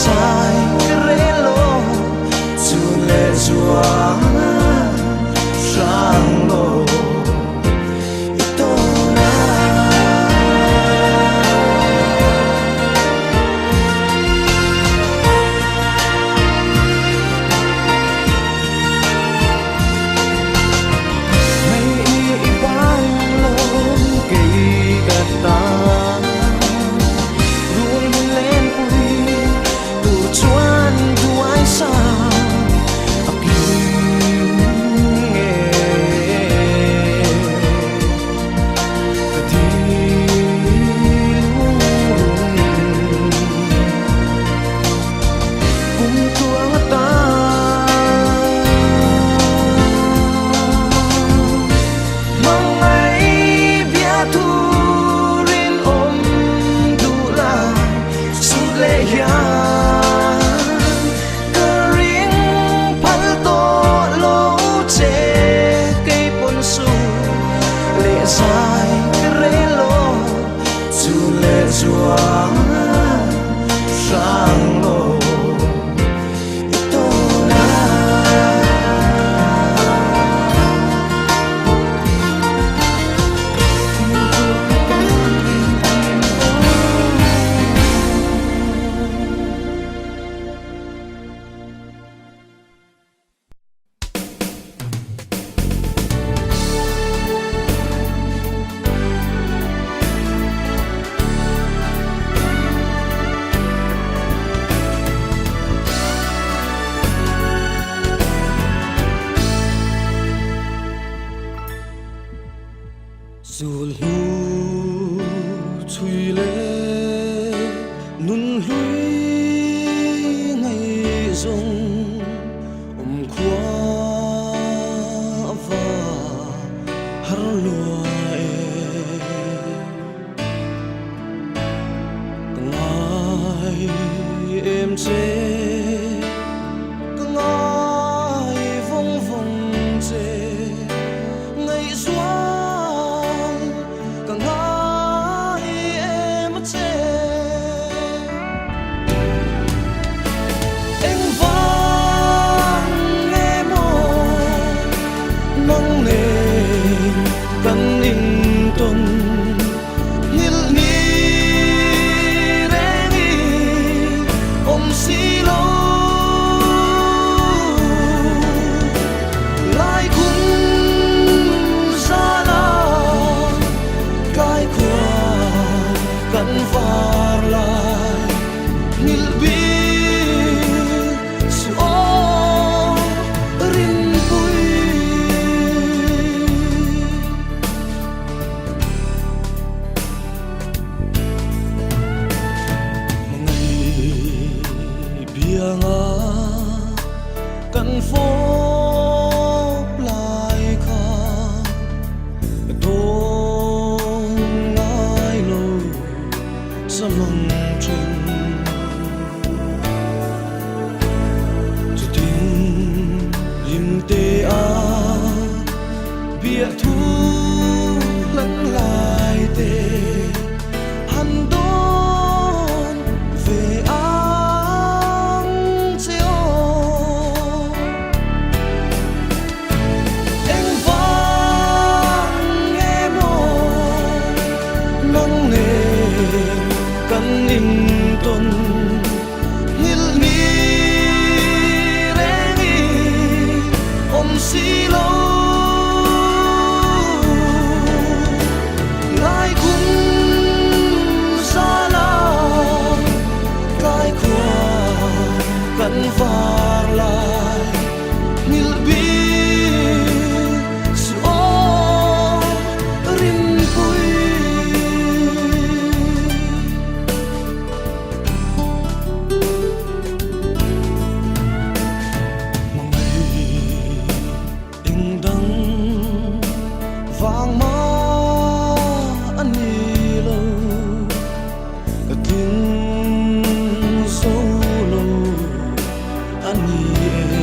sai re lo chu le chuan sang lo dù lu chui lệ nun lui ngày rong khoa và har loài ngày em chế ngày vong vong chế ngày xóa căn phố lại khang tôn ngài lâu sa mong trình cho tiếng lim tê á bia thu lắng lại tê hắn đón về căn in tuần hil ni rengi silo lai cũng sana lai qua căn phar lai nil bi vang má anh đi lâu cả tiếng sâu lâu anh đi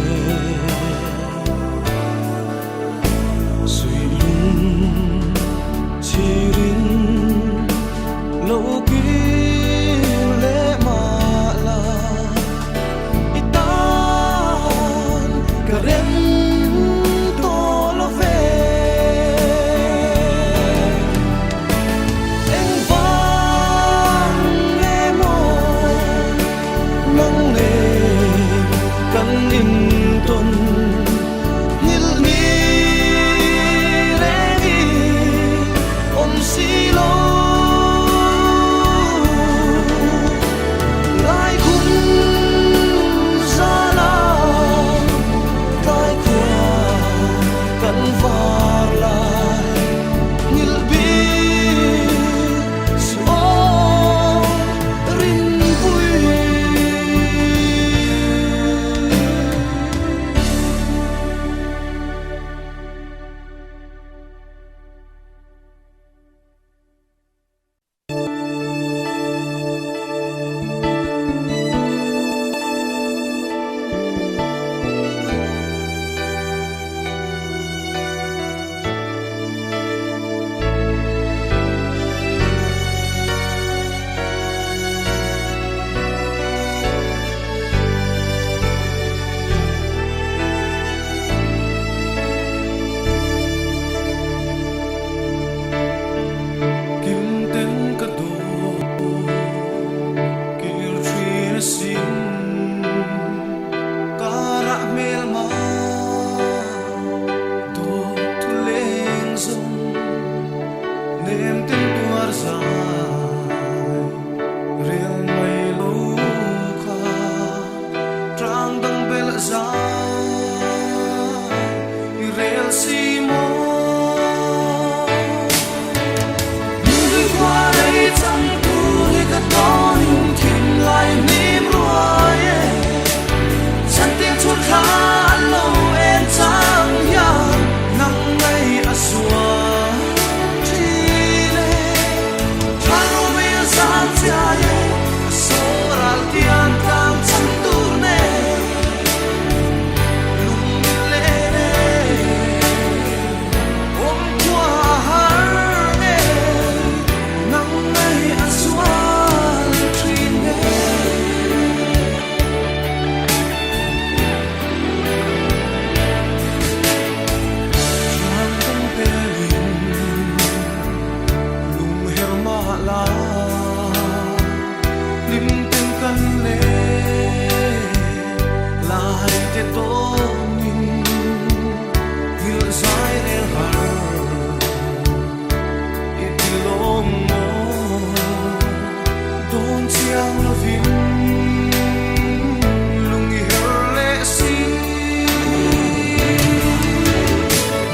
za rel si mo người qua đây chẳng tu hay cả to nhưng tìm lại niềm ruồi chẳng tiếng chuột khá lâu em chẳng nhang nắng ngày à xua chi lệ thang ô mê gian chia số ra tiền càng chẳng tu nè lung lệ ôm qua har nè nắng ngày à xua chi nè lim tin kan le lai te to nin hil sai le har it long mo don chiang lo vin lung i her le si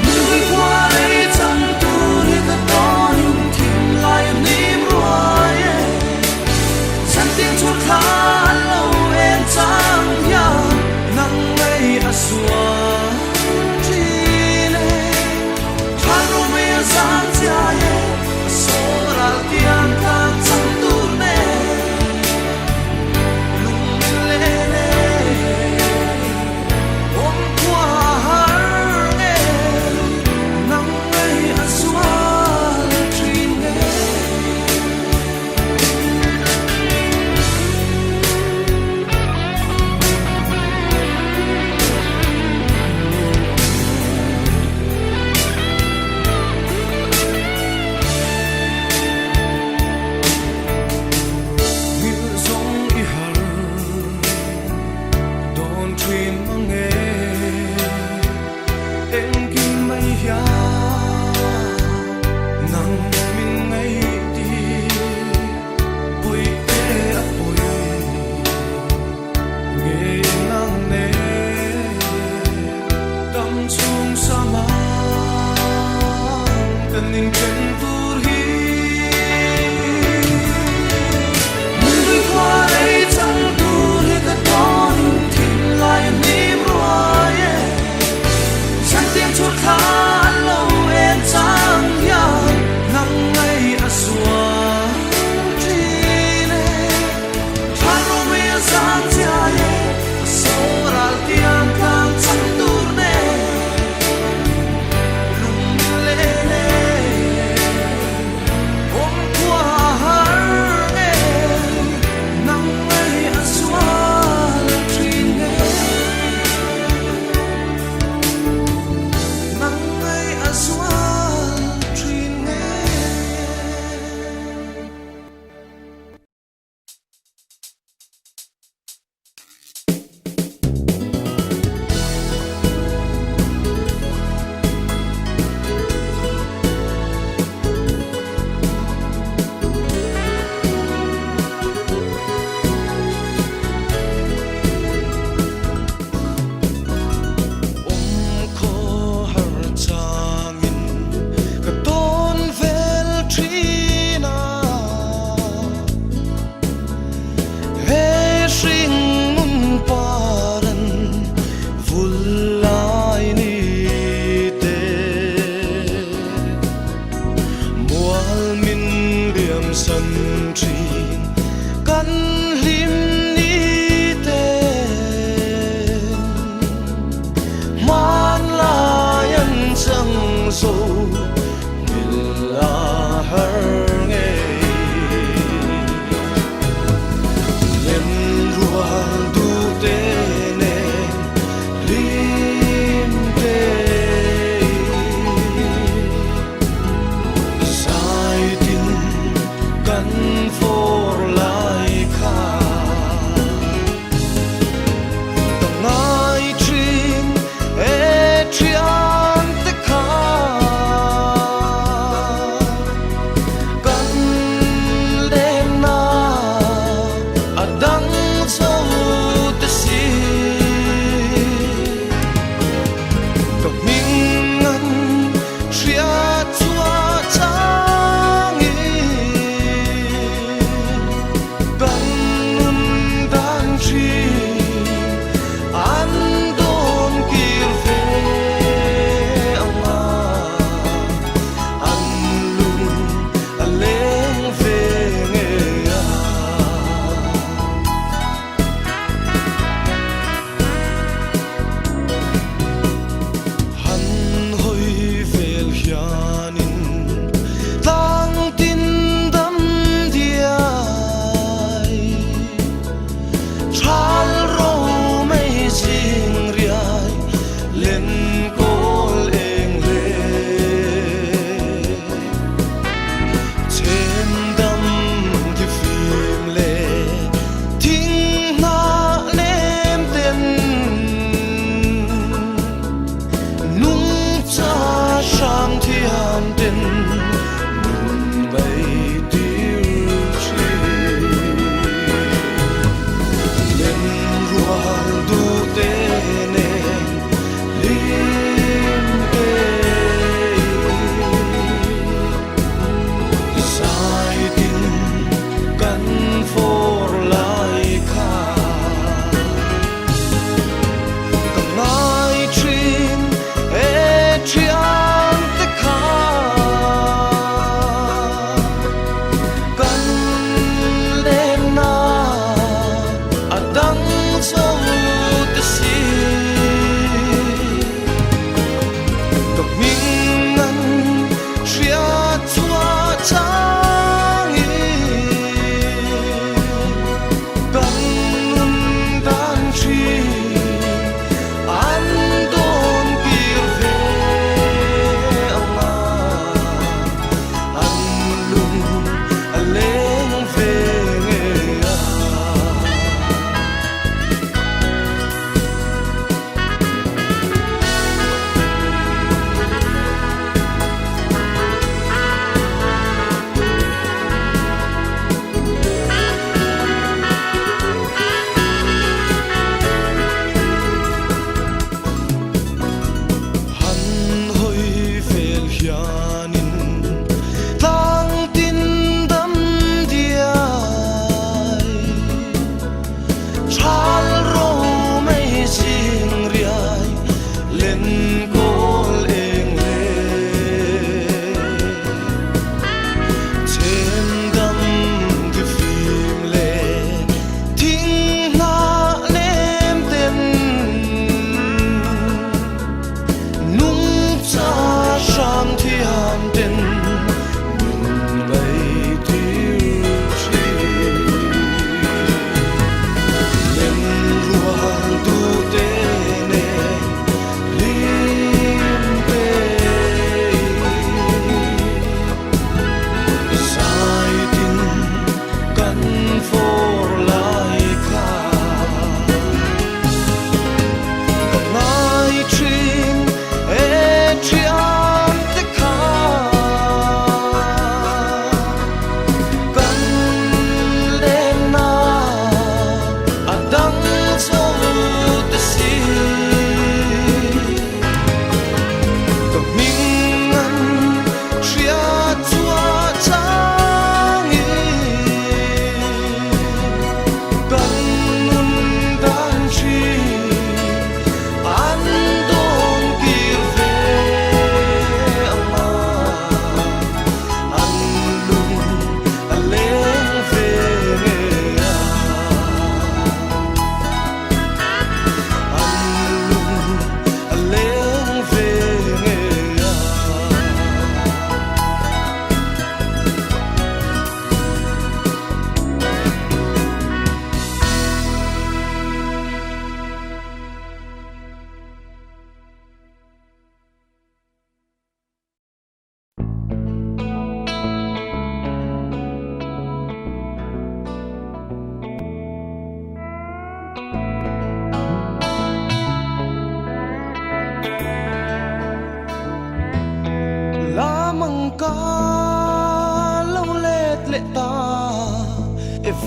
người qua đây chẳng tu đi cả to nhưng tìm lại niềm ruồi chẳng tiếng chuột khá lâu em chẳng nhang nắng ngày à xua chi lệ thang ô mê gian chia số ra tiền càng chẳng tu nè lung lệ ôm qua har nè nắng ngày à xua chi nè hil zong i har don twin mang em kim mai ya nang min ngai ti poi te a poi nge nang ne tam chung sama kan ning ken tur hi người qua đây chẳng tu hay cả to nhưng tìm lại niềm ruồi chẳng tiếng chuột khá lâu em chẳng nhang nắng ngày à xua chi lệ thang ô mê gian chia số ra tiền càng chẳng tu nè lung lệ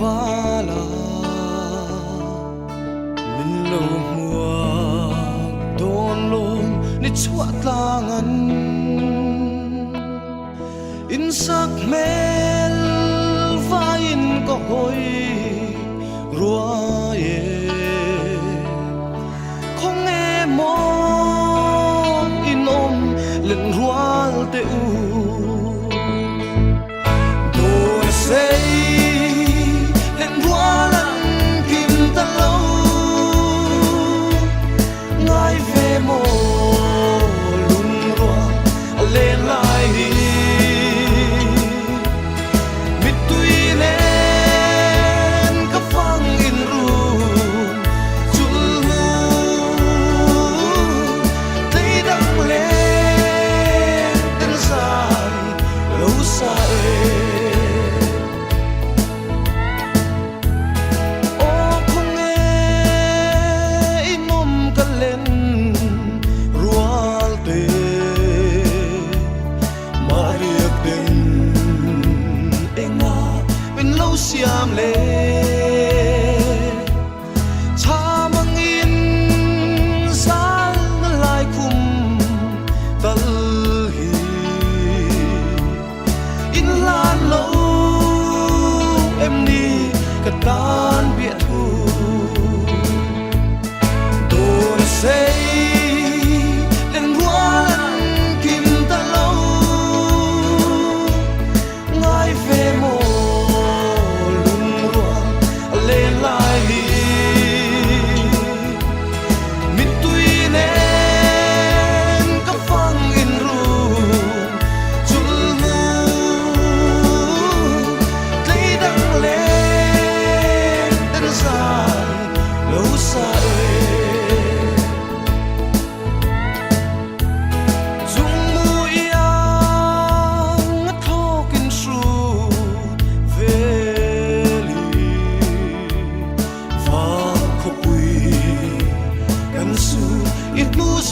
phá la min lo mua đôn lom ni chua tlangan in sắc mel và in có hoi rua ye không nghe mong in ôm lần rua te u đôi say lần rua lần kim ta lâu ngay về mồ lùn rua lên lại đi siam le cha mang in sal lai kum tal hi in lan lo em đi cả tan biệt thu đồn say lên hoa lần kim ta lâu ngay về mồ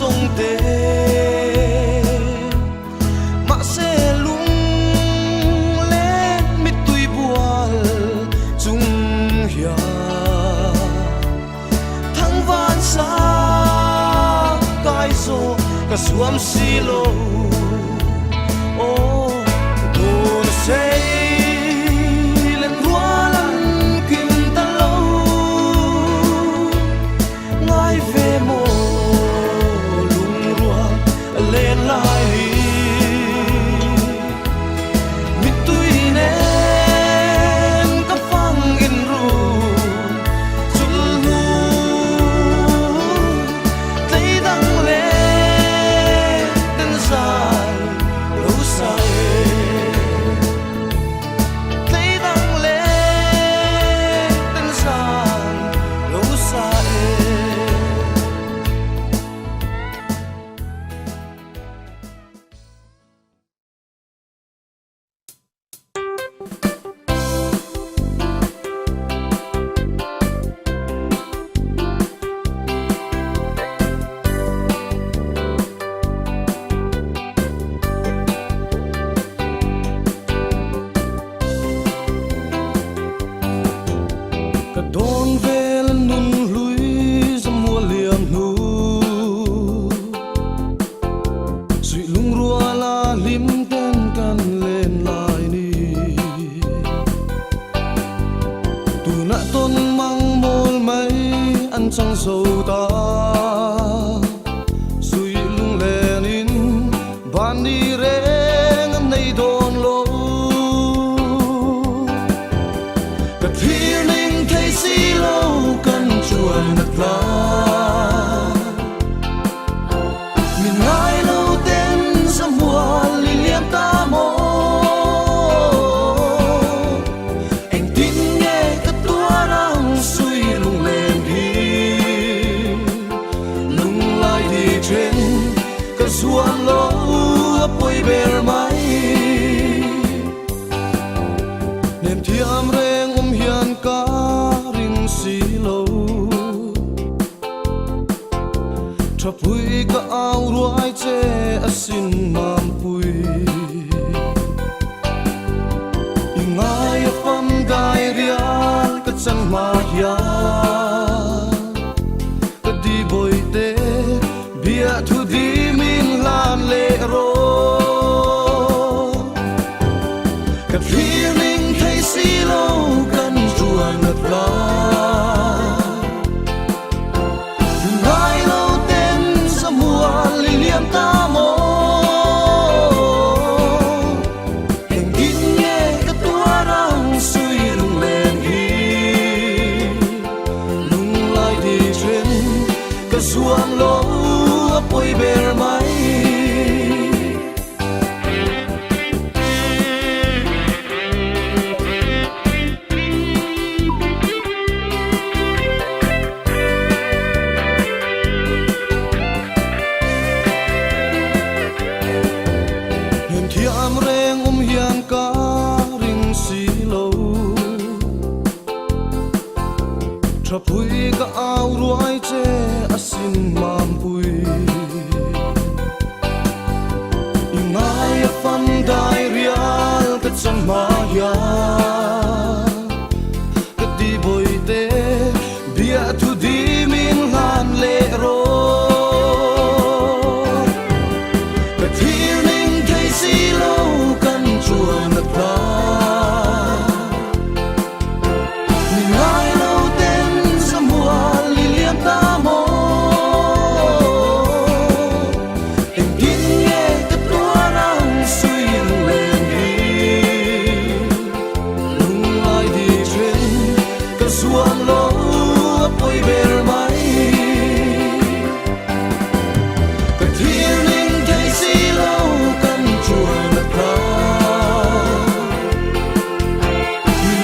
sông tê mà sẽ lung lên mít tùy buồn chung hiền thăng van xa cái số cả xuân xì lô ô đồn say lên hoa lần kim ta lâu ngay về mồ lên lại mi tui nên các phang in ru chul nu thấy đăng lên tên dài lâu dài thấy đăng lên tên dài lâu dài đón về lần nung lùi ra mùa liềm nu suy lung rua la lim tên căn lên lại ni tu nã tôn mang môi mấy ăn trăng sầu ta suy lung lên in ban đi re ngân này đồn lô cất thiên linh thấy xí lâu cần chuồn nật la mình ngài lâu tên ra mùa li liêm ta mô anh tin nghe cất tua đang suy lung lên đi lung lại đi trên cất xuân lâu bôi bề máy niềm thiam reng hiền ca ring xí lâu cho pui ka ao ruai che asin mam pui ingai pam gai ria đi bồi tê bia thu đi min lan lệ rô cặp phía mình thấy xí lâu cần chùa ngật lo ngài lâu tên sa mùa li liêm ta mô hình kín nghe cái tua răng suy lung lên hi lung lại đi trên cái xuông lỗ bôi bề máy hiền thiam reng hiền cá ring xí lâu chập hui cả áo ruồi che asin mam pui fan dai real kat samaya kat di boy te bia tu di min han le ro kat healing kai si lo kan chuan na pa ni ngai lo ten samua li liam ta mo xuông lỗ bôi bề máy cả thiên linh thấy xí lâu căn chùa ngập ra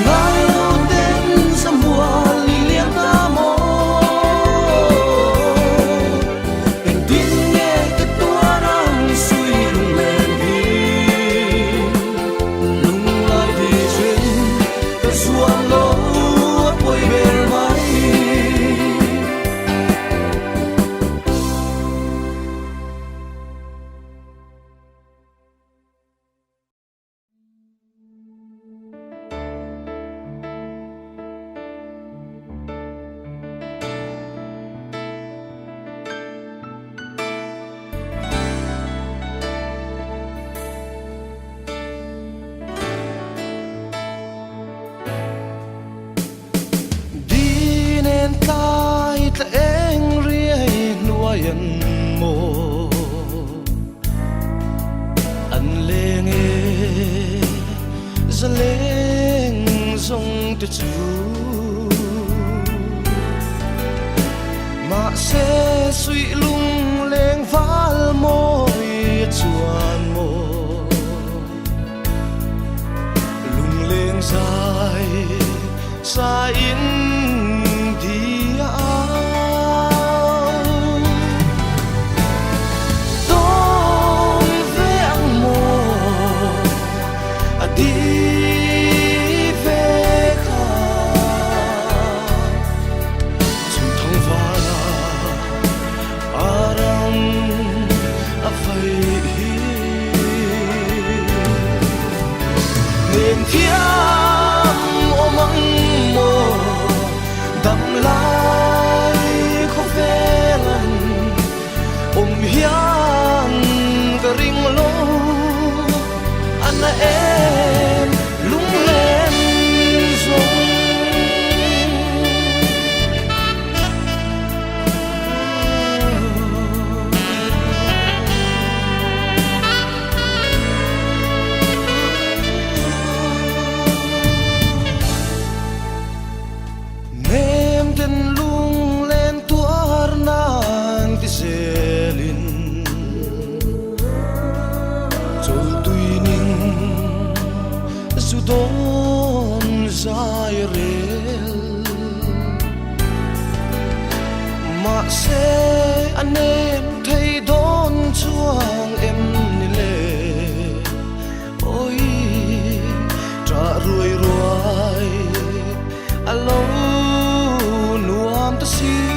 ngài lâu tên sa mùa li liêm ta mô hình tin nghe cái tua răng suy lung lên đi lung lại đi trên cái xuông lỗ bôi bề máy mô anh lên ra lên dòng từ chú mà sẽ suy lung lên val môi chuan mô lung lên dài xa in đi thiam ôm măng mồ đậm lại khó về lần ôm hiền cả ring lô anh là em lung lên rồi đón dài rel mà sẽ anh em thấy đón chuông em lệ ôi trả ruồi ruồi alo nuam ta si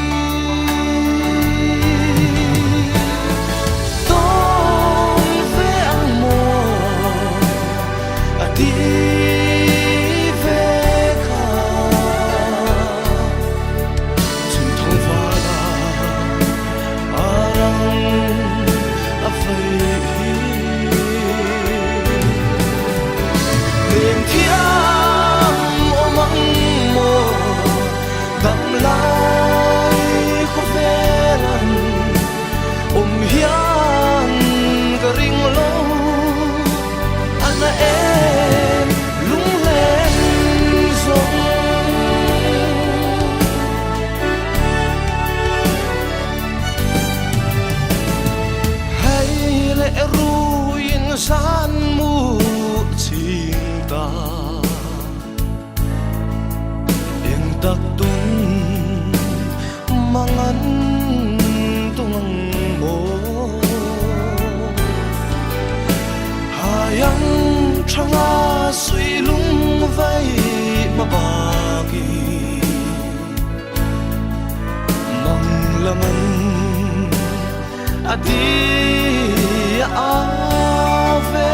suy lung vây mà bagi mong laman adi ave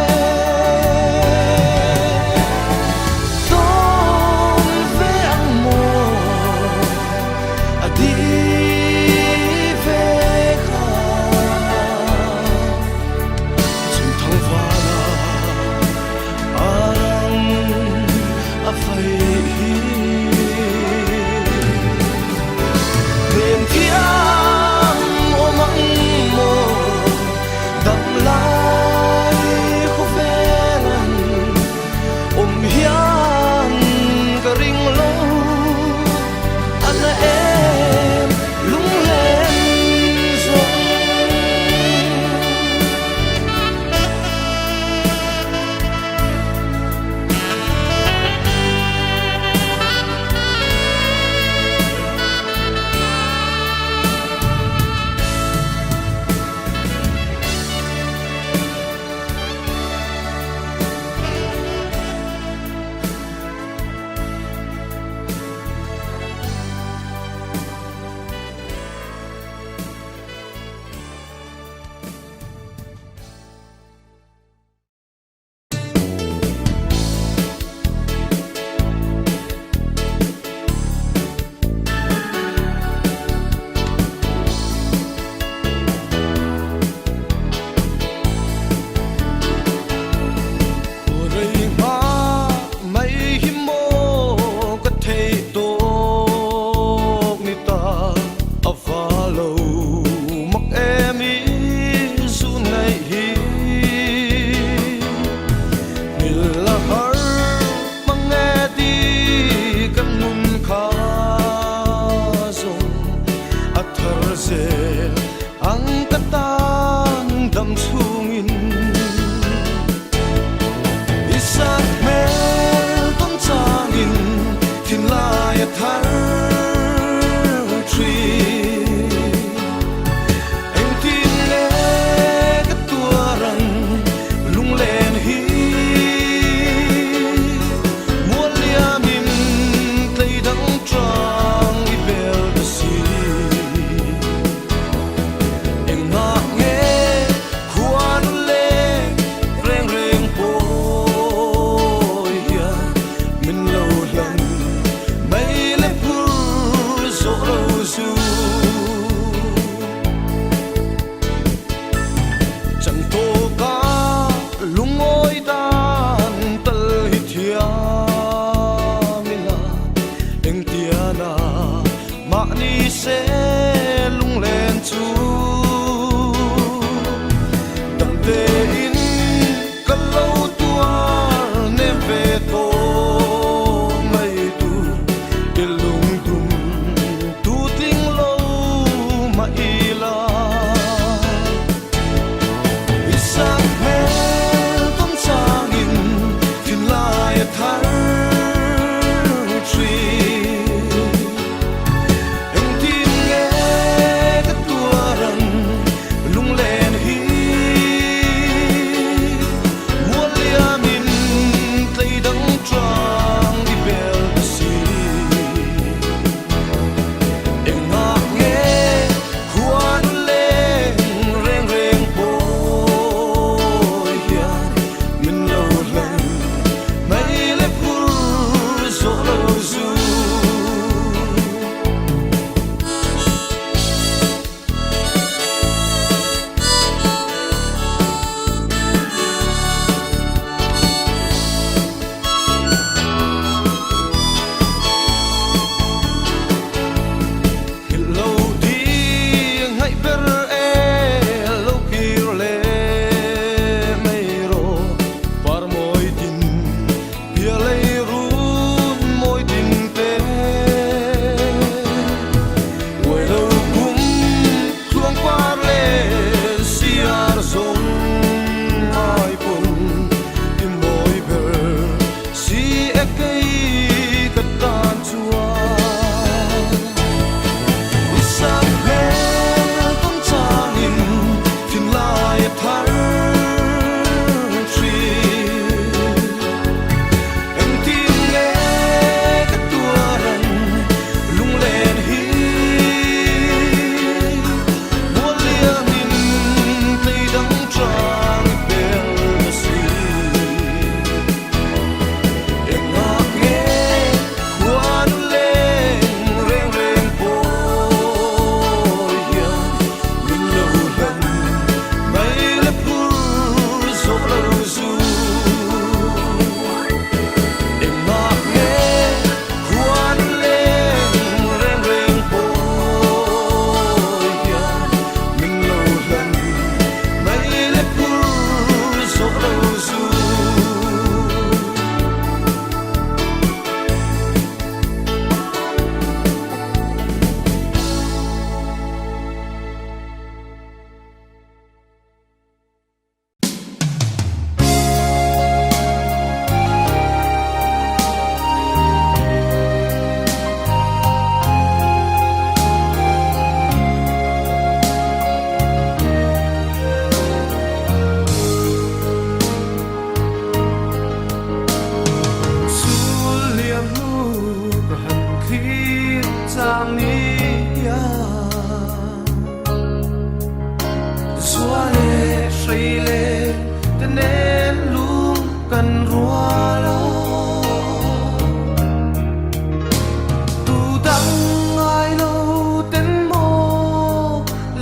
ton ve amor adi ve kha zum thong vala arang afai đêm thiam ô măng mồ đậm lại khô ven hian cả ring lâu anh em lung lên rồi ang katang damsungin isang mel tong changin thinlai thar tree anh tin le ka tuaran lung len hi mual liamin tei dang trang i bel da si sẽ lung lên chú đầm tê in cơn lâu tua nên về tô mây tu để lung tung tu tiếng lâu mà y la isang mel tom changin tin lai thar tree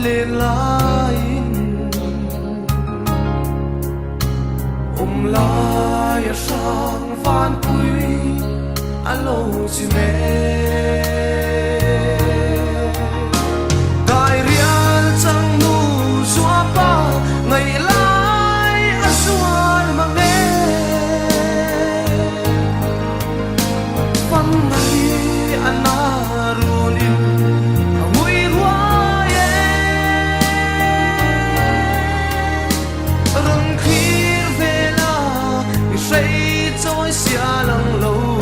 lên lại lại sang van quý alo chỉ mẹ đại riêng chẳng nu xóa ba ngày lại xuân mang đến văn ngày anh runin mùi hoa rừng khi về là say trôi xia lăng lâu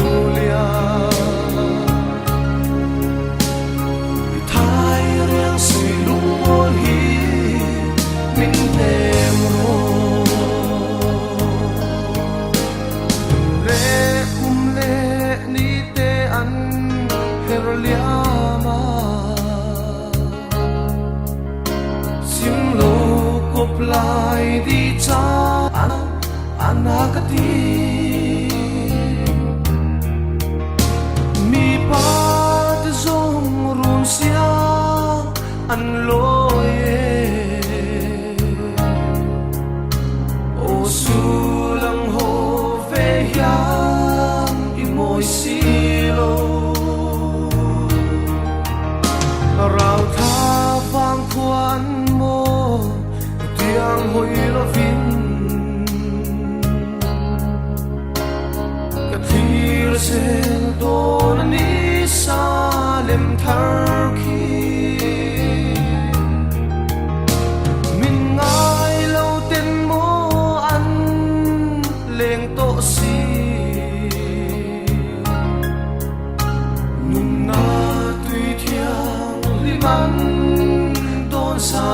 lại đi cha anakati mi pa te zong run sia an loye o su lang ho ve yang i moi silo rao tha vang khuan mo yang hoi lo vin ka thir sen don ni salem thar khi min ngai lo ten mo an leng to si nun na tui thiang li man don sa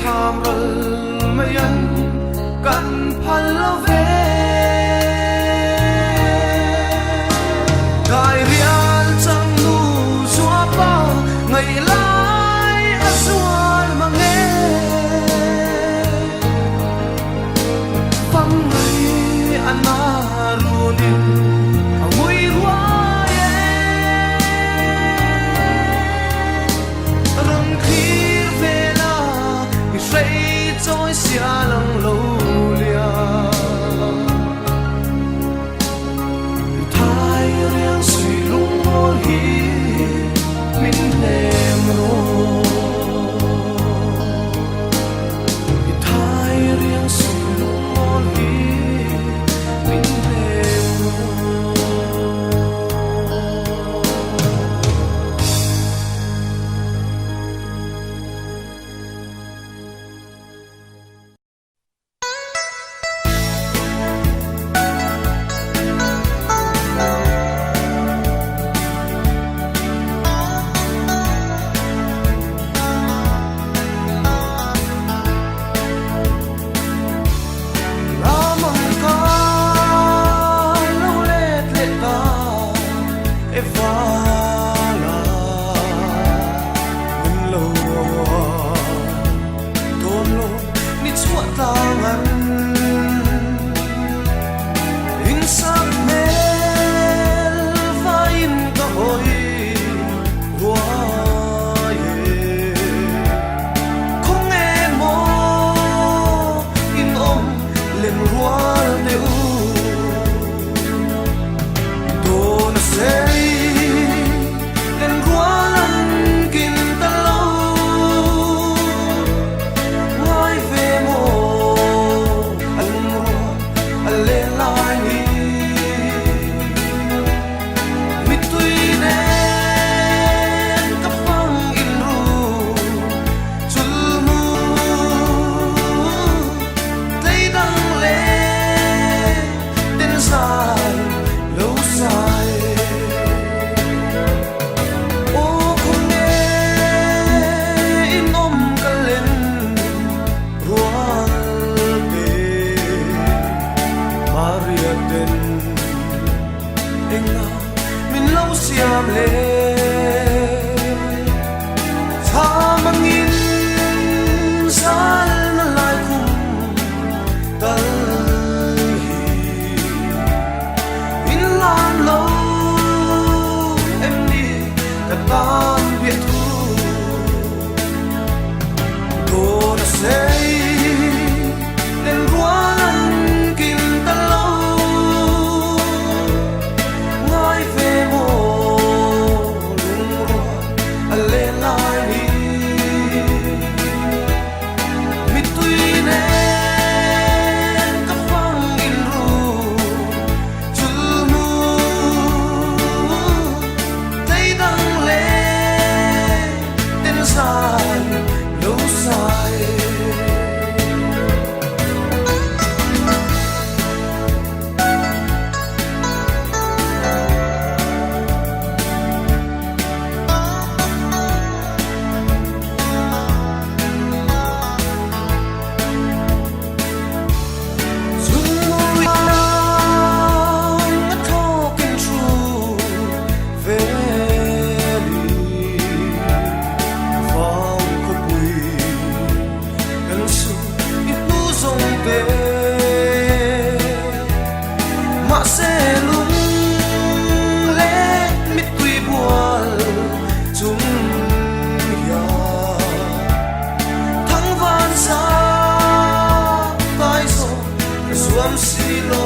tham rel mayan kan phalave dai rial chang nu zua pa ngày lai azuan mange phang ngày anarunin ngui hoa răng khi trôi xia lăng lâu lia thái riêng suy lung mô hi min lem rô thái riêng suy lung mô hi min lem rô tangan in sắc mel và in cả hồi hoa không nghe mô in ôm lên hoa nêu đồ nó sẽ lên hoa lăn kinh ta lâu ngoài về mô anh hoa anh lên lại đi mi tuy nên cặp phong in ru chul mu thấy đăng lên tên dài lâu dài ô không nghe in ôm cả lên rual về Maria tên enga min lâu xiam le tha mangin sal na lai khum tal hi in lan lâu em đi cả tan biết thu đồ đã xây lên quá lăn kim ta lâu ngài về mồ lung rua anh lên lại đi mi tuy nên cặp phong in ru chul mu thấy đăng lên tên dài lâu dài Dung môi ngất thô kinh tru về đi phong có bùi gần su ít bu rong về mà sẽ lung lẽ mít quy buồn chúng ya thắng van xa tay rồi xuân xì lô